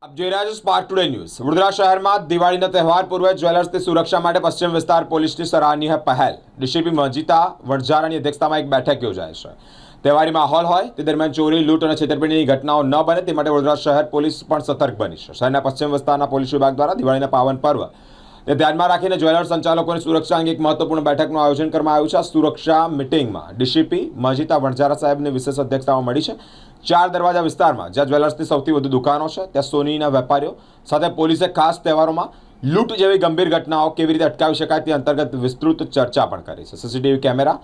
આપ જોઈ રહ્યા છો સ્પાર્ક ટુડે ન્યૂઝ। વડોદરા શહેરમાં દિવાળીના તહેવાર પૂર્વે જ્વેલર્સની સુરક્ષા માટે પશ્ચિમ વિસ્તાર પોલીસની સરાહનીય પહેલ ડીસીપી મજીતા વણઝારાની અધ્યક્ષતામાં એક બેઠક યોજાઈ છે। તહેવારી માહોલ હોય તે દરમિયાન ચોરી, લૂંટ અને છેતરપિંડીની ઘટનાઓ ન બને તે માટે વડોદરા શહેર પોલીસ પણ સતર્ક બની છે। શહેરના પશ્ચિમ વિસ્તારના પોલીસ વિભાગ દ્વારા દિવાળીના પાવન પર્વ તે ધ્યાનમાં રાખીને જ્વેલર્સ સંચાલકોની સુરક્ષા અંગે એક મહત્વપૂર્ણ બેઠકનું આયોજન કરવામાં આવ્યું છે। આ સુરક્ષા મિટિંગમાં ડીસીપી મજીતા વણઝારા સાહેબની વિશેષ અધ્યક્ષતામાં મળી છે। 4 દરવાજા વિસ્તારમાં જ્યાં જ્વેલર્સની સૌથી વધુ દુકાનો છે ત્યાં સોનીના વેપારીઓ સાથે પોલીસે ખાસ તહેવારોમાં લૂંટ જેવી ગંભીર ઘટનાઓ કેવી રીતે અટકાવી શકાય તે અંતર્ગત વિસ્તૃત ચર્ચા પણ કરી છે। સીસીટીવી કેમેરા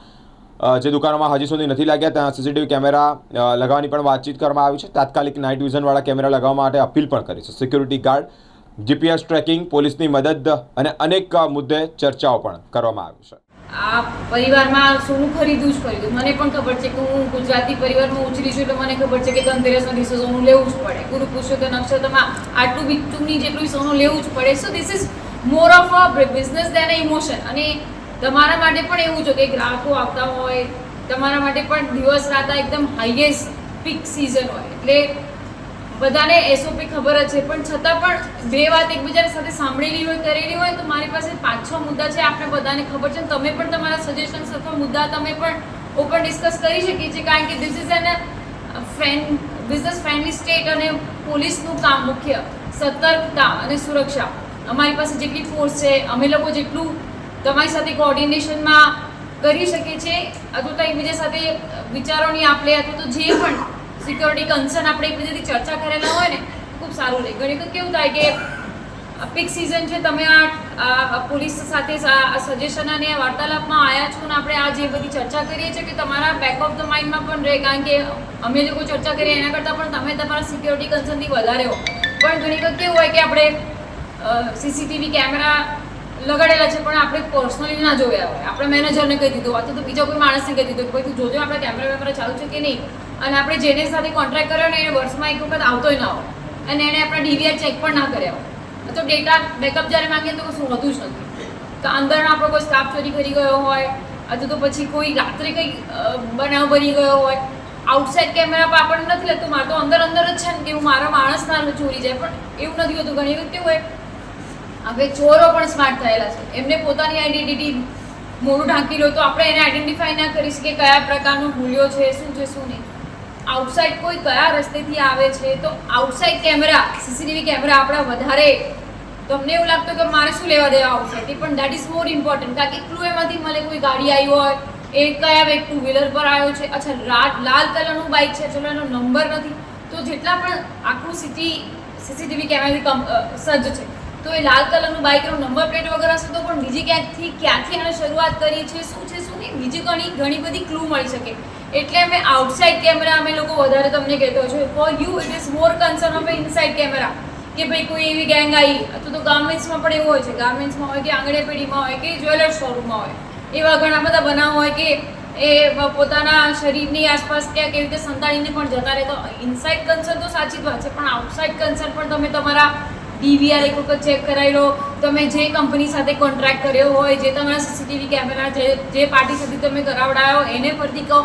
જે દુકાનોમાં હજી સુધી નથી લાગ્યા ત્યાં સીસીટીવી કેમેરા લગાવવાની પણ વાતચીત કરવામાં આવી છે। તાત્કાલિક નાઇટ વિઝનવાળા કેમેરા લગાવવા માટે અપીલ પણ કરી છે। સિક્યુરિટી ગાર્ડ, જીપીએસ ટ્રેકિંગ, પોલીસની મદદ અને અનેક મુદ્દે ચર્ચાઓ પણ કરવામાં આવી છે। આ પરિવારમાં સોનું ખરીદવું જ ખરીદવું, મને પણ ખબર છે કે હું ગુજરાતી પરિવારમાં ઉછરી છું એટલે મને ખબર છે કે ધનતેરસના દિવસે સોનું લેવું જ પડે, ગુરુ પુરુષોત્તમ નક્ષત્રમાં આટલું બીચુંની જેટલું સોનું લેવું જ પડે। So this is more of a business than a emotion. અને તમારા માટે પણ એવું છે કે ગ્રાહકો આવતા હોય, તમારા માટે પણ દિવસ રાત એકદમ હાઈએસ્ટ પીક સિઝન હોય એટલે બધાને એસઓપી ખબર જ છે, પણ છતાં પણ બે વાત એકબીજાની સાથે સાંભળેલી હોય, કરેલી હોય તો મારી પાસે 5-6 મુદ્દા છે, આપણે બધાને ખબર છે। તમે પણ તમારા સજેશન્સ અથવા મુદ્દા તમે પણ ઓપન ડિસ્કસ કરી શકીએ છીએ, કારણ કે this is an business friendly state અને પોલીસનું કામ મુખ્ય સતર્કતા અને સુરક્ષા। અમારી પાસે જેટલી ફોર્સ છે, અમે લોકો જેટલું તમારી સાથે કોઓર્ડિનેશનમાં કરી શકીએ છીએ અથવા તો એકબીજા સાથે વિચારોની આપણે અથવા તો જે પણ સિક્યોરિટી કન્સર્ન આપણે એકબીજાથી ચર્ચા કરેલા હોય ને ખૂબ સારું રહે। ઘણી વખત કેવું થાય કે પીક સિઝન છે, તમે આ પોલીસ સાથે સજેશન અને વાર્તાલાપમાં આવ્યા છો ને આપણે આ જે બધી ચર્ચા કરીએ છીએ કે તમારા બેક ઓફ ધ માઇન્ડમાં પણ રહે, કારણ કે અમે લોકો ચર્ચા કરીએ એના કરતાં પણ તમે તમારા સિક્યોરિટી કન્સર્નથી વધારે હો। પણ ઘણી વખત કેવું હોય કે આપણે સીસીટીવી કેમેરા લગાડેલા છે પણ આપણે પર્સનલી ના જોયા હોય, આપણે મેનેજરને કહી દીધું અથવા તો બીજા કોઈ માણસને કહી દીધું કે ભાઈ તું જોજો આપણે કેમેરા ચાલુ છે કે નહીં, અને આપણે જેને સાથે કોન્ટ્રાક્ટ કર્યો ને એને વર્ષમાં એક વખત આવતોય ના હોય અને એણે આપણા ડીવીઆર ચેક પણ ના કર્યા હોય, તો ડેટા બેકઅપ જ્યારે માંગીએ તો કશું હોતું જ નથી। તો અંદરનો આપણો કોઈ સ્ટાફ ચોરી કરી ગયો હોય અથવા તો પછી કોઈ રાત્રે કંઈ બનાવ બની ગયો હોય, આઉટસાઇડ કેમેરા પર આપણને નથી લાગતું મારે તો અંદર જ છે ને કે હું મારા માણસ ના ચોરી જાય, પણ એવું નથી હોતું। ઘણી વખત હોય હવે ચોરો પણ સ્માર્ટ થયેલા છે, એમને પોતાની આઈડેન્ટિટી મોઢું ઢાંકી લો તો આપણે એને આઈડેન્ટિફાઈ ના કરી શકીએ કયા પ્રકારનું મૂલ્યો છે, શું છે શું નહીં। આઉટસાઇડ કોઈ કયા રસ્તેથી આવે છે તો આઉટસાઇડ કેમેરા, સીસીટીવી કેમેરા આપણા વધારે, તમને એવું લાગતું કે મારે શું લેવા દેવા આઉટસાઇડથી, પણ દેટ ઇઝ મોર ઇમ્પોર્ટન્ટ, કારણ કે ક્લુ એમાંથી મળે કોઈ ગાડી આવી હોય, એ કયા વ્યક્તિ ટુ વ્હીલર પર આવ્યો છે, અચ્છા લાલ કલરનું બાઇક છે, ચલો એનો નંબર નથી, તો જેટલા પણ આખું સિટી સીસીટીવી કેમેરાથી સજ્જ છે તો એ લાલ કલરનું બાઇકનો નંબર પ્લેટ વગર હશે તો પણ બીજી ક્યાંથી એને શરૂઆત કરી છે, શું છે શું નહીં, બીજી ઘણી બધી ક્લુ મળી શકે। એટલે અમે આઉટસાઇડ કેમેરા અમે લોકો વધારે તમને કહેતો છો। For you it is more concern of inside camera કે ભાઈ કોઈ એવી ગેંગ આવી અથવા તો ગાર્મેન્ટ્સમાં પણ એવું હોય છે, ગાર્મેન્ટ્સમાં હોય કે આંગણેપેઢીમાં હોય કે જ્વેલર્સ શોરૂમમાં હોય, એવા ઘણા બધા બનાવ હોય કે એ પોતાના શરીરની આસપાસ ક્યાં કેવી રીતે સંતાડીને પણ જતા રહે। તો ઇનસાઇડ કન્સર્ન તો સાચી જ વાત છે, પણ આઉટસાઇડ કન્સર્ન પણ તમે તમારા ડીવીઆર એક વખત ચેક કરાવી લો, તમે જે કંપની સાથે કોન્ટ્રાક્ટ કર્યો હોય, જે તમારા સીસીટીવી કેમેરા જે પાર્ટી સાથે તમે કરાવડાયો એને ફરીથી કહો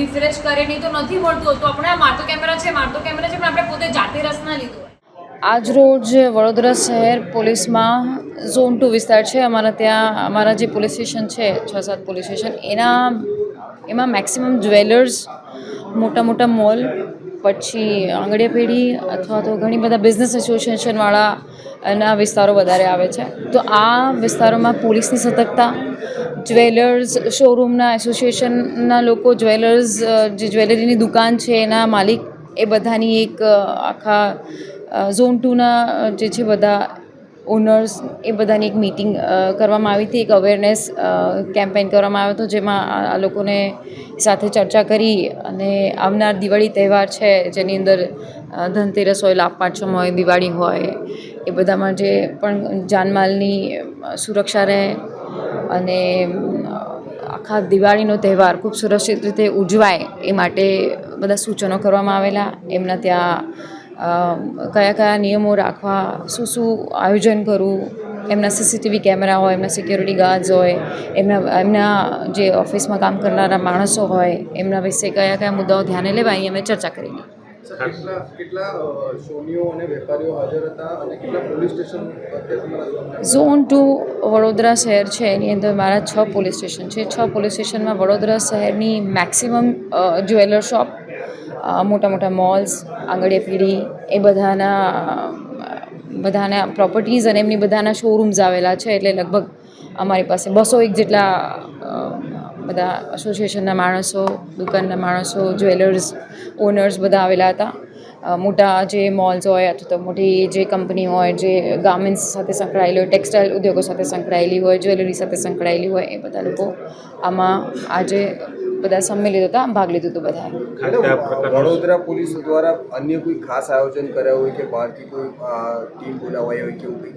રિફ્રેશ કરે, નહીં તો નથી મળતું તો આપણે મારતો કેમેરા છે પણ આપણે પોતે જાતે રસ ના લીધો હોય। આજ રોજ વડોદરા શહેર પોલીસમાં ઝોન 2 વિસ્તાર છે અમારા, ત્યાં અમારા જે પોલીસ સ્ટેશન છે 6-7 પોલીસ સ્ટેશન એમાં મેક્સિમમ જ્વેલર્સ, મોટા મોલ, પછી આંગણેપેઢી અથવા તો ઘણી બધા બિઝનેસ એસોસિએશનવાળા એના વિસ્તારો વધારે આવે છે। તો આ વિસ્તારોમાં પોલીસની સતર્કતા, જ્વેલર્સ શોરૂમના એસોસિએશનના લોકો, જ્વેલર્સ જે જ્વેલરીની દુકાન છે એના માલિક, એ બધાની એક આખા ઝોન 2ના જે છે બધા ઓનર્સ, એ બધાની એક મિટિંગ કરવામાં આવી હતી, એક અવેરનેસ કેમ્પેઇન કરવામાં આવ્યો હતો, જેમાં આ લોકોને સાથે ચર્ચા કરી અને આવનાર દિવાળી તહેવાર છે જેની અંદર ધનતેરસ હોય, લાભ પાંચમ હોય, દિવાળી હોય, એ બધામાં જે પણ જાનમાલની સુરક્ષા રહે અને આખા દિવાળીનો તહેવાર ખૂબ સુરક્ષિત રીતે ઉજવાય એ માટે બધા સૂચનો કરવામાં આવેલા। એમના ત્યાં કયા નિયમો રાખવા, શું આયોજન કરવું, એમના સીસીટીવી કેમેરા હોય, એમના સિક્યોરિટી ગાર્ડ્સ હોય, એમના જે ઓફિસમાં કામ કરનારા માણસો હોય, એમના વિશે કયા મુદ્દાઓ ધ્યાને લેવાય, અમે ચર્ચા કરેલી। કેટલા સોનીઓ અને વેપારીઓ હાજર હતા અને કેટલા પોલીસ સ્ટેશન ઝોન 2 વડોદરા શહેર છે એની અંદર મારા 6 પોલીસ સ્ટેશન છે. 6 પોલીસ સ્ટેશનમાં વડોદરા શહેરની મેક્સિમમ જ્વેલર શોપ, મોટા મોટા મોલ્સ, આંગળીયા પીઢી એ બધાના પ્રોપર્ટીઝ અને એમની બધાના શોરૂમ્સ આવેલા છે. એટલે લગભગ અમારી પાસે 201 જેટલા બધા એસોસિએશનના માણસો, દુકાનના માણસો, જ્વેલર્સ ઓનર્સ બધા આવેલા હતા. મોટા જે મોલ્સ હોય અથવા તો મોટી જે કંપની હોય, જે ગાર્મેન્ટ્સ સાથે સંકળાયેલી હોય, ટેક્સટાઇલ ઉદ્યોગો સાથે સંકળાયેલી હોય, જ્વેલરી સાથે સંકળાયેલી હોય, એ બધા લોકો આમાં આજે બધા સંમેલિત હતા, ભાગ લીધું હતું બધાએ. વડોદરા પોલીસ દ્વારા અન્ય કોઈ ખાસ આયોજન કર્યા હોય કે બહારથી કોઈ ટીમ બોલાવાઈ હોય કેવું કંઈ?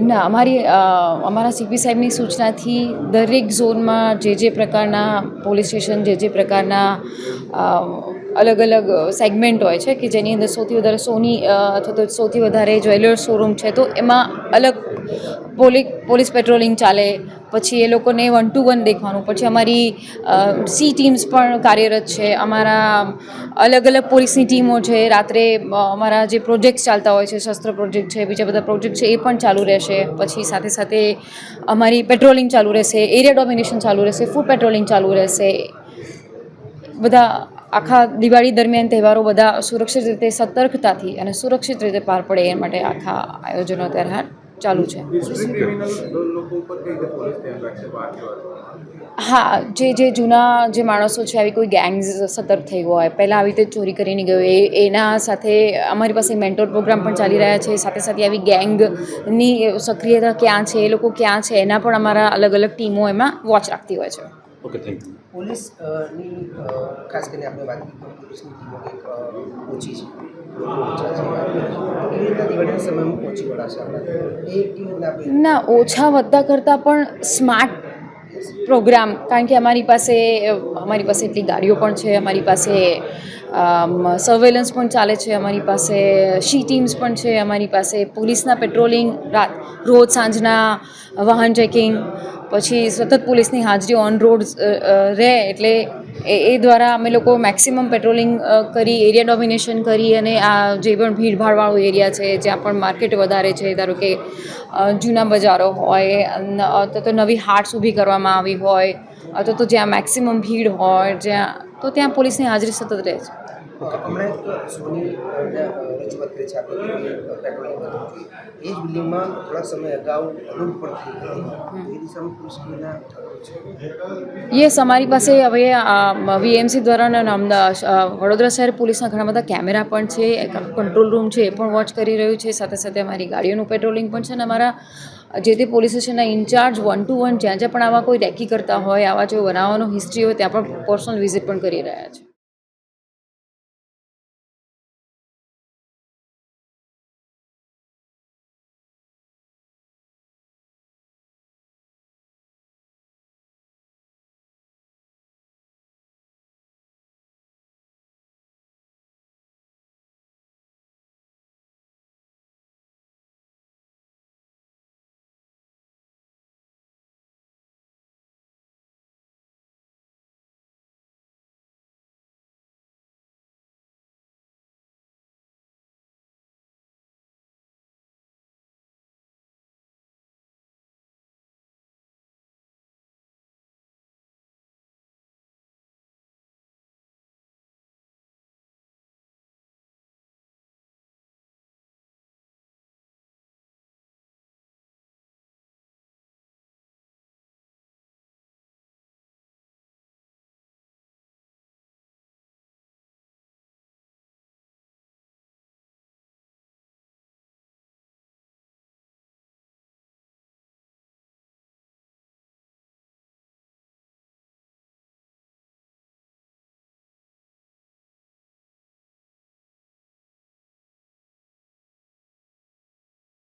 ના, અમારા સીપી સાહેબની સૂચનાથી દરેક ઝોનમાં જે પ્રકારના પોલીસ સ્ટેશન, જે પ્રકારના અલગ અલગ સેગમેન્ટ હોય છે કે જેની અંદર સૌથી વધારે સોની અથવા તો સૌથી વધારે જ્વેલર્સ શોરૂમ છે, તો એમાં અલગ પોલીસ પેટ્રોલિંગ ચાલે. પછી એ લોકોને 1 to 1 દેખવાનું. પછી અમારી સી ટીમ્સ પણ કાર્યરત છે. અમારા અલગ અલગ પોલીસની ટીમો છે. રાત્રે અમારા જે પ્રોજેક્ટ્સ ચાલતા હોય છે, શસ્ત્ર પ્રોજેક્ટ છે, બીજા બધા પ્રોજેક્ટ છે, એ પણ ચાલુ રહેશે. પછી સાથે સાથે અમારી પેટ્રોલિંગ ચાલુ રહેશે, એરિયા ડોમિનેશન ચાલુ રહેશે, ફૂડ પેટ્રોલિંગ ચાલુ રહેશે. બધા આખા દિવાળી દરમિયાન તહેવારો બધા સુરક્ષિત રીતે, સતર્કતાથી અને સુરક્ષિત રીતે પાર પડે એ માટે આખા આયોજનો અત્યારે ચાલુ છે. હા, જે જૂના જે માણસો છે, આવી કોઈ ગેંગ્સ સતર્ક થઈ હોય, પહેલાં આવી રીતે ચોરી કરીને ગયો, એના સાથે અમારી પાસે મેન્ટોર પ્રોગ્રામ પણ ચાલી રહ્યા છે. સાથે સાથે આવી ગેંગની સક્રિયતા ક્યાં છે, એ લોકો ક્યાં છે, એના પણ અમારા અલગ અલગ ટીમો એમાં વોચ રાખતી હોય છે. Okay, thank you. પોલીસની ખાસ કરીને આપણે વાત કરીએ તો પોલીસની ટીમો કંઈક ઓછી છે, લોકો ઓછા છે. એવી રીતના દિવાળીના સમયમાં પહોંચી વળાશે આપણે એ કેવી રીતના આપણે ના, ઓછા વધતા કરતાં પણ સ્માર્ટ પ્રોગ્રામ, કારણ કે અમારી પાસે એટલી ગાડીઓ પણ છે, અમારી પાસે સર્વેલન્સ પણ ચાલે છે, અમારી પાસે શી ટીમ્સ પણ છે, અમારી પાસે પોલીસના પેટ્રોલિંગ રોજ સાંજના વાહન ચેકિંગ, પછી સતત પોલીસની હાજરી ઓન રોડ રહે. એટલે એ દ્વારા અમે લોકો મેક્સિમમ પેટ્રોલિંગ કરી, એરિયા ડોમિનેશન કરી, અને આ જે પણ ભીડભાડવાળો એરિયા છે, જ્યાં પણ માર્કેટ વધારે છે, ધારો કે જૂના બજારો હોય, અથવા તો નવી હાટ્સ ઊભી કરવામાં આવી હોય, અથવા તો જ્યાં મેક્સિમમ ભીડ હોય, તો ત્યાં પોલીસની હાજરી સતત રહે છે. હમણાં એક સોની રજૂઆત કરી છે આપણે કે પેટ્રોલિંગ વધવું જોઈએ. એ જ બિલ્ડિંગમાં થોડા સમય અગાઉ લૂંટ પણ થઈ હતી. એ દિશામાં પોલીસ કેવીના છે? યસ, અમારી પાસે હવે વીએમસી દ્વારા વડોદરા શહેર પોલીસના ઘણા બધા કેમેરા પણ છે, કંટ્રોલ રૂમ છે, એ પણ વોચ કરી રહ્યું છે. સાથે સાથે અમારી ગાડીઓનું પેટ્રોલિંગ પણ છે, અને અમારા જે તે પોલીસ સ્ટેશનના ઇન્ચાર્જ 1 to 1 જ્યાં પણ આવા કોઈ રેકી કરતા હોય, આવા જો બનાવવાનો હિસ્ટ્રી હોય, ત્યાં પણ પર્સનલ વિઝિટ પણ કરી રહ્યા છે.